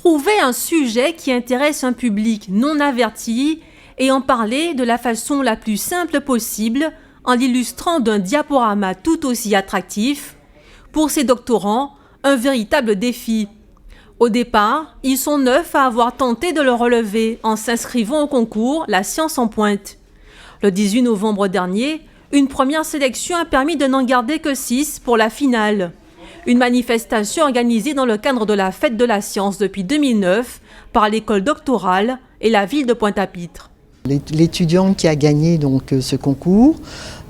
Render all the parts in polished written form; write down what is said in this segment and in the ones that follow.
Trouver un sujet qui intéresse un public non averti et en parler de la façon la plus simple possible en l'illustrant d'un diaporama tout aussi attractif. Pour ces doctorants, un véritable défi. Au départ, ils sont 9 à avoir tenté de le relever en s'inscrivant au concours La Science en Pointe. Le 18 novembre dernier, une première sélection a permis de n'en garder que 6 pour la finale. Une manifestation organisée dans le cadre de la Fête de la Science depuis 2009 par l'école doctorale et la ville de Pointe-à-Pitre. L'étudiant qui a gagné donc ce concours,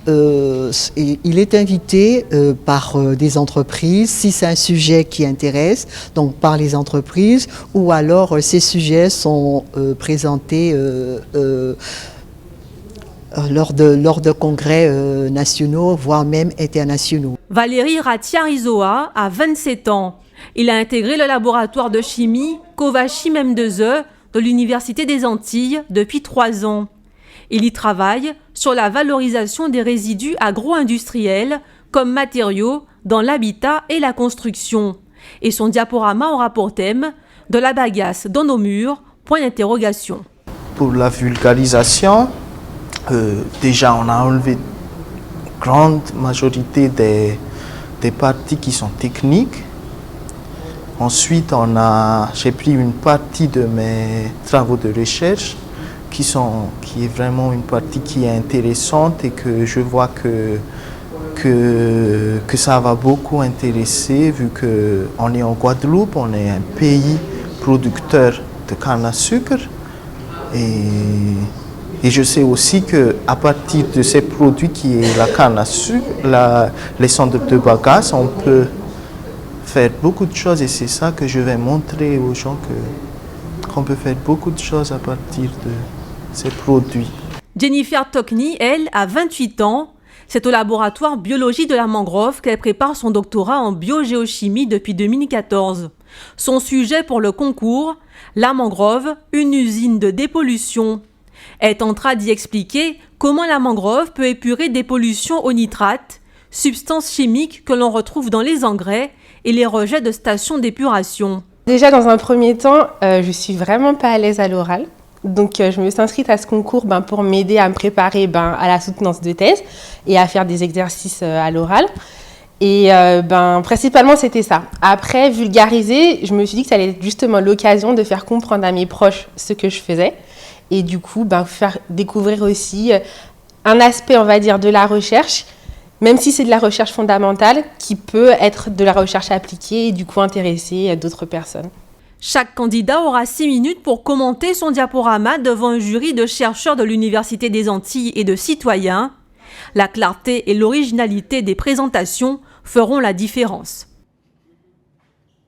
il est invité par des entreprises, si c'est un sujet qui intéresse, donc par les entreprises, ou alors ces sujets sont présentés lors de congrès nationaux, voire même internationaux. Valérie Ratia-Rizoa a 27 ans. Il a intégré le laboratoire de chimie Kovachi M2E de l'Université des Antilles depuis 3 ans. Il y travaille sur la valorisation des résidus agro-industriels comme matériaux dans l'habitat et la construction. Et son diaporama aura pour thème « De la bagasse dans nos murs ?» point d'interrogation. Pour la vulgarisation, déjà on a enlevé grande majorité des parties qui sont techniques. Ensuite, j'ai pris une partie de mes travaux de recherche qui est vraiment une partie qui est intéressante et que je vois que ça va beaucoup intéresser vu qu'on est en Guadeloupe, on est un pays producteur de canne à sucre et je sais aussi qu'à partir de ces produits qui est la canne à sucre, les cendres de bagasse, on peut faire beaucoup de choses et c'est ça que je vais montrer aux gens qu'on peut faire beaucoup de choses à partir de ces produits. Jennifer Tokny, elle, a 28 ans. C'est au laboratoire biologie de la mangrove qu'elle prépare son doctorat en biogéochimie depuis 2014. Son sujet pour le concours, la mangrove, une usine de dépollution. Elle tentera d'y expliquer comment la mangrove peut épurer des pollutions au nitrate, substances chimiques que l'on retrouve dans les engrais et les rejets de stations d'épuration. Déjà, dans un premier temps, je suis vraiment pas à l'aise à l'oral. Donc, je me suis inscrite à ce concours pour m'aider à me préparer à la soutenance de thèse et à faire des exercices à l'oral. Et principalement, c'était ça. Après, vulgariser, je me suis dit que ça allait être justement l'occasion de faire comprendre à mes proches ce que je faisais. Et du coup, faire découvrir aussi un aspect, on va dire, de la recherche, même si c'est de la recherche fondamentale, qui peut être de la recherche appliquée et du coup intéresser d'autres personnes. Chaque candidat aura 6 minutes pour commenter son diaporama devant un jury de chercheurs de l'Université des Antilles et de citoyens. La clarté et l'originalité des présentations feront la différence.